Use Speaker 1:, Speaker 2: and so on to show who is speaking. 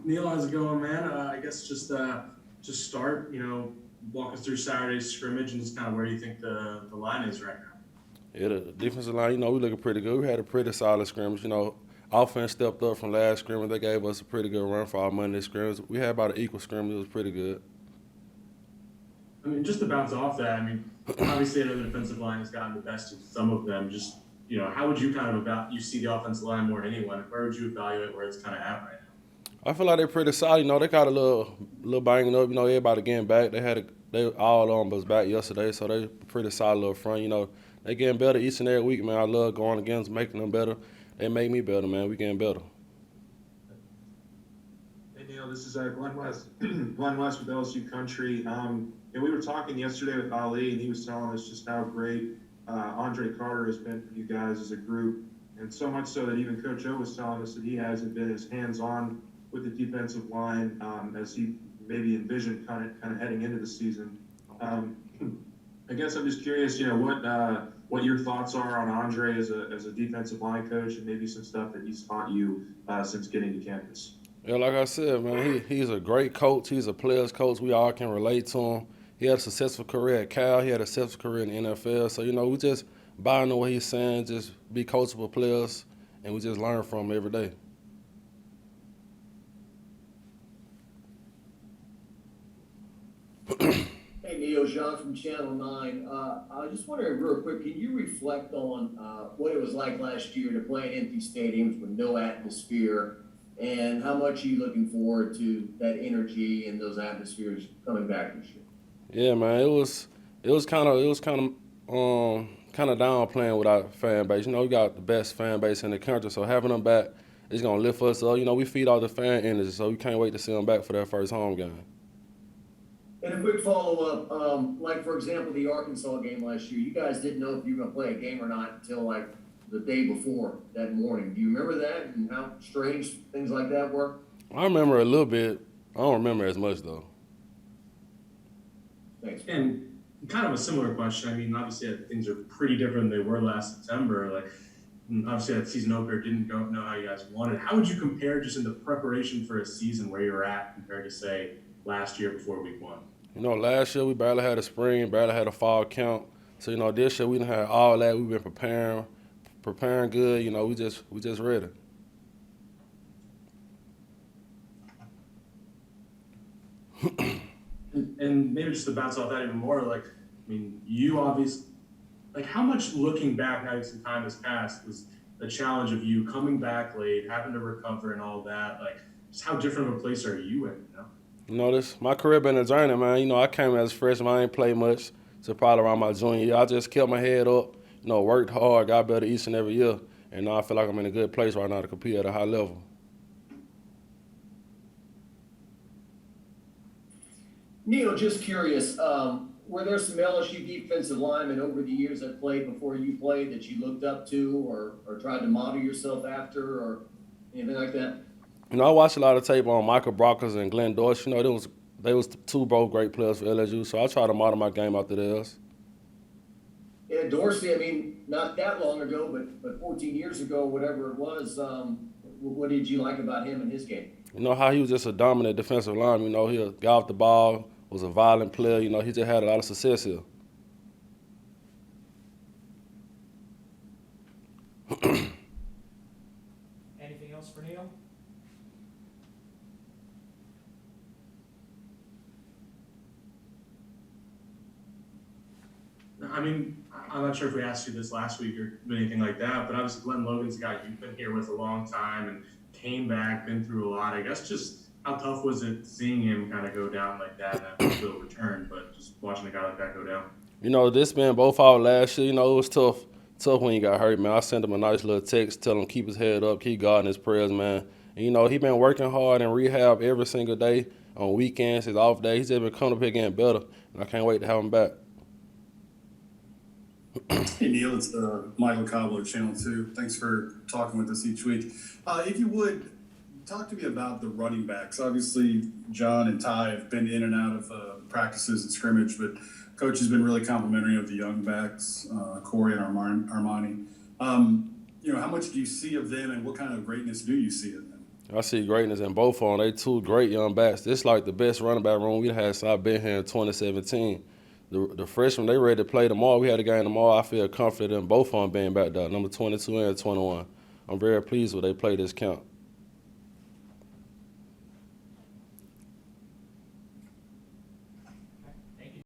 Speaker 1: Neil, how's it going, man? I guess just start, walk us through Saturday's scrimmage and just kind of where you think the line is right now.
Speaker 2: Yeah, the defensive line, we looking pretty good. We had a pretty solid scrimmage. Offense stepped up from last scrimmage. They gave us a pretty good run for our Monday scrimmage. We had about an equal scrimmage. It was pretty good.
Speaker 1: I mean, just to bounce off that, I mean, obviously I know the defensive line has gotten the best of some of them. Just, how would you kind of you see the offensive line more than anyone? Where would you evaluate where it's kind of at right
Speaker 2: I feel like they're pretty solid. They got a little banging up. Everybody getting back. They all on us back yesterday, so they pretty solid up front. They getting better each and every week, man. I love going against making them better. They make me better, man. We getting better.
Speaker 3: Hey Neil, this is Glenn West. Glenn West with LSU Country. And we were talking yesterday with Ali, and he was telling us just how great Andre Carter has been for you guys as a group, and so much so that even Coach O was telling us that he hasn't been as hands-on with the defensive line as he maybe envisioned kind of heading into the season. Um, I guess I'm just curious, what your thoughts are on Andre as a defensive line coach, and maybe some stuff that he's taught you since getting to campus.
Speaker 2: Yeah, like I said, man, he's a great coach. He's a player's coach. We all can relate to him. He had a successful career at Cal. He had a successful career in the NFL. So, we just buy into what he's saying, just be coachable players, and we just learn from him every day.
Speaker 4: Hey Neil, John from Channel 9. I was just wondering real quick, can you reflect on what it was like last year to play in empty stadiums with no atmosphere, and how much are you looking forward to that energy and those atmospheres coming back this year?
Speaker 2: Yeah, man, it was kind of down playing with our fan base. We got the best fan base in the country, so having them back is gonna lift us up. We feed all the fan energy, so we can't wait to see them back for their first home game.
Speaker 4: And a quick follow-up, like for example, the Arkansas game last year, you guys didn't know if you were going to play a game or not until like the day before that morning. Do you remember that and how strange things like that were?
Speaker 2: I remember a little bit. I don't remember as much though.
Speaker 4: Thanks.
Speaker 1: now? And kind of a similar question. I mean, obviously things are pretty different than they were last September. Like, obviously that season opener didn't go know how you guys wanted. How would you compare just in the preparation for a season where you were at compared to say last year before week one?
Speaker 2: Last year we barely had a spring, barely had a fall count. So this year we done had all that. We've been preparing good. We just ready.
Speaker 1: And maybe just to bounce off that even more, like, I mean, you obviously, like, how much looking back now that some time has passed was the challenge of you coming back late, having to recover and all that? Like, just how different of a place are you in?
Speaker 2: This my career been a journey, man. I came as a freshman. I ain't played much, so probably around my junior year. I just kept my head up. Worked hard, got better each and every year, and now I feel like I'm in a good place right now to compete at a high level.
Speaker 4: Neil, just curious, were there some LSU defensive linemen over the years that played before you played that you looked up to or tried to model yourself after or anything like that?
Speaker 2: I watched a lot of tape on Michael Brockers and Glenn Dorsch. They was two both great players for LSU, so I try to model my game after theirs.
Speaker 4: Yeah, Dorsey, I mean, not that long ago, but 14 years ago, whatever it was, what did you like about him and his game?
Speaker 2: How he was just a dominant defensive lineman. He got off the ball, was a violent player. He just had a lot of success here.
Speaker 5: Anything else for Neil?
Speaker 1: I mean, I'm not sure if we asked you this last week or anything like that, but obviously Glenn Logan's a guy you've been here with a long time and came back, been through a lot. I guess just how tough was it seeing him kind of go down like that and still return, but just watching a guy like that go down?
Speaker 2: This been both our last year. It was tough when he got hurt, man. I sent him a nice little text, tell him keep his head up, keep guarding his prayers, man. And, he been working hard in rehab every single day on weekends, his off day. He's just been coming up here getting better, and I can't wait to have him back.
Speaker 6: Hey Neil, it's Michael Cobbler, Channel 2. Thanks for talking with us each week. If you would, talk to me about the running backs. Obviously, John and Ty have been in and out of practices and scrimmage, but Coach has been really complimentary of the young backs, Corey and Armani. How much do you see of them, and what kind of greatness do you see in them?
Speaker 2: I see greatness in both of them. They two great young backs. This like the best running back room we had since I've been here in 2017. The freshmen, they ready to play tomorrow. We had a game tomorrow. I feel confident in both of them being back there, number 22 and 21. I'm very pleased with they play this camp.